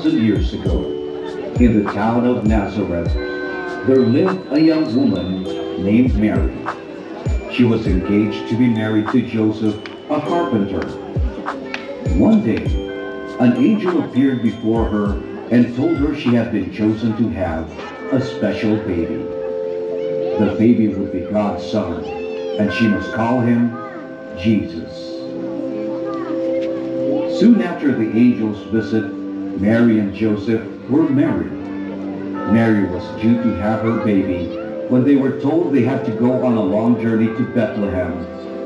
2,000 years ago, in the town of Nazareth, there lived a young woman named Mary. She was engaged to be married to Joseph, a carpenter. One day, an angel appeared before her and told her she had been chosen to have a special baby. The baby would be God's son, and she must call him Jesus. Soon after the angel's visit, Mary and Joseph were married. Mary was due to have her baby when they were told they had to go on a long journey to Bethlehem,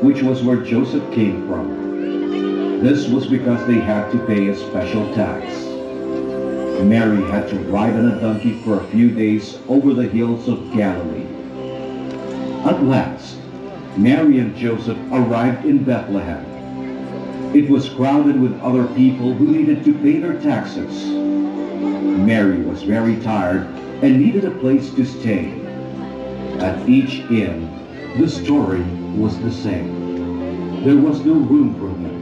which was where Joseph came from. This was because they had to pay a special tax. Mary had to ride on a donkey for a few days over the hills of Galilee. At last, Mary and Joseph arrived in Bethlehem. It was crowded with other people who needed to pay their taxes. Mary was very tired and needed a place to stay. At each inn, the story was the same. There was no room for them.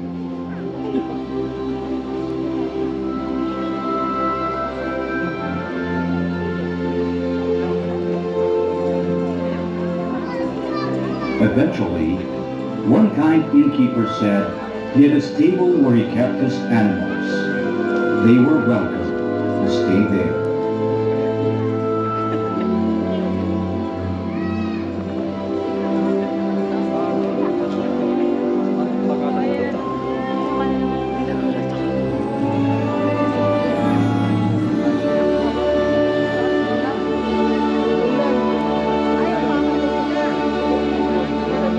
Eventually, one kind innkeeper said he had a stable where he kept his animals. They were welcome to stay there.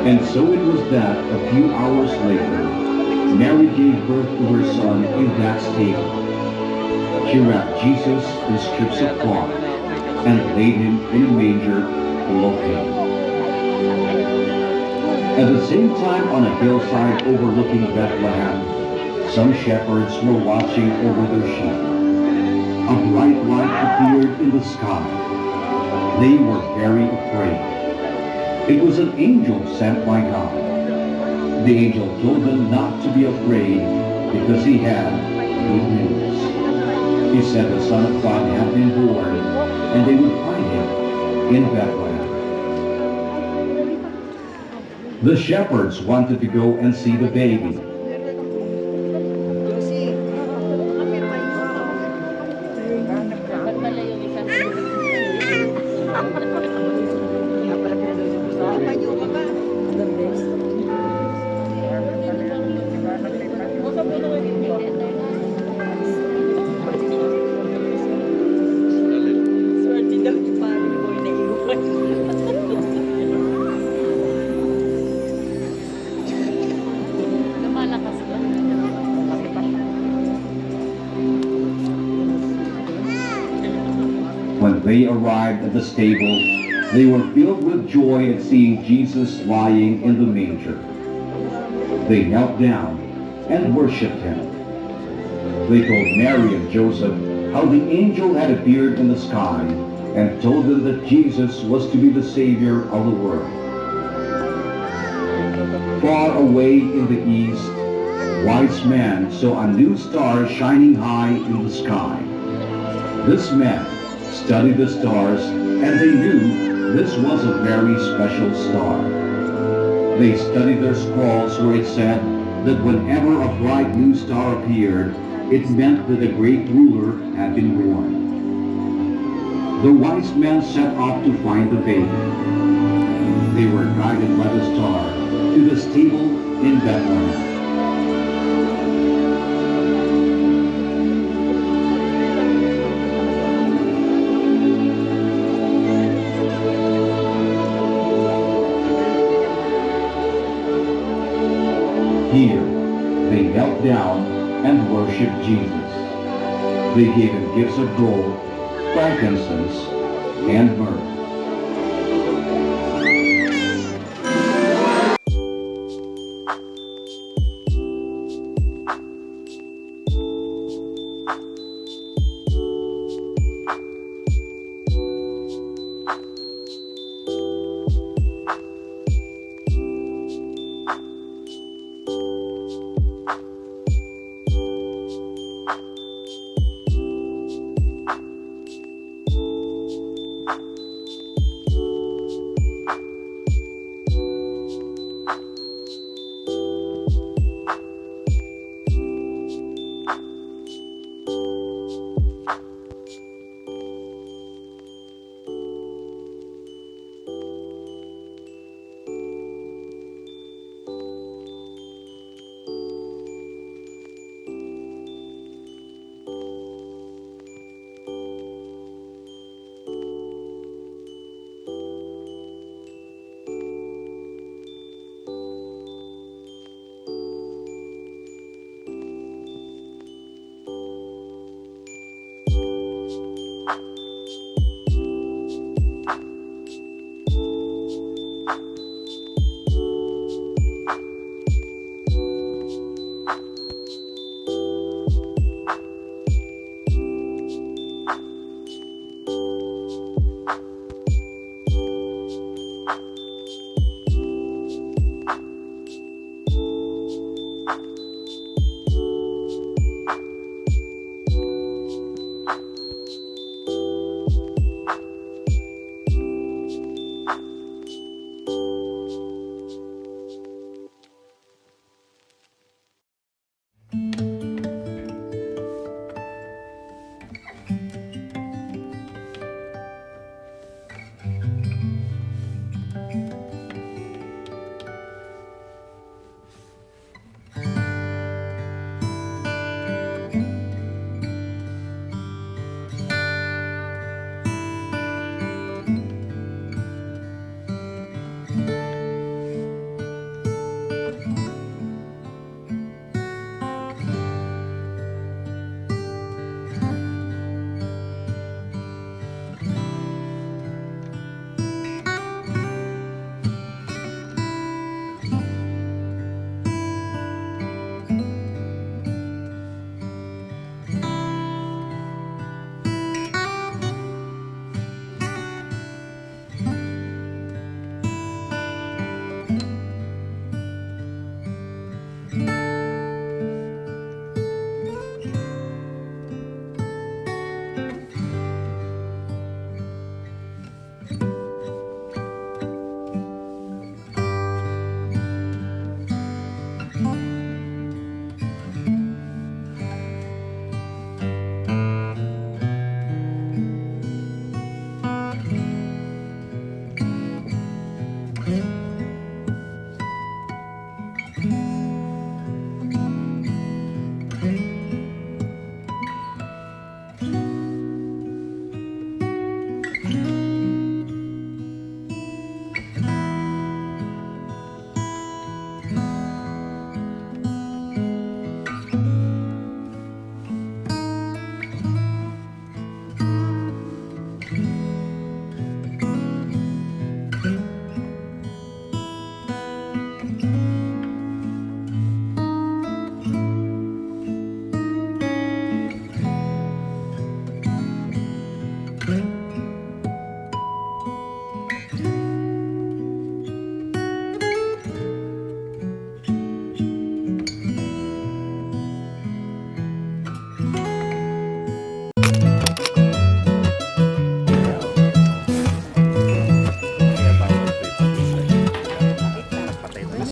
And so it was that a few hours later, Mary gave birth to her son in that stable. She wrapped Jesus in strips of cloth and laid him in a manger full of hay. At the same time, on a hillside overlooking Bethlehem, some shepherds were watching over their sheep. A bright light appeared in the sky. They were very afraid. It was an angel sent by God. The angel told them not to be afraid because he had good news. He said the Son of God had been born and they would find him in Bethlehem. The shepherds wanted to go and see the baby. When they arrived at the stable, they were filled with joy at seeing Jesus lying in the manger. They knelt down and worshipped him. They told Mary and Joseph how the angel had appeared in the sky and told them that Jesus was to be the Savior of the world. Far away in the east, wise men saw a new star shining high in the sky. This man studied the stars, and they knew this was a very special star. They studied their scrolls where it said that whenever a bright new star appeared, it meant that a great ruler had been born. The wise men set off to find the baby. They were guided by the star to the stable in Bethlehem. Here, they knelt down and worshipped Jesus. They gave him gifts of gold, frankincense, and myrrh.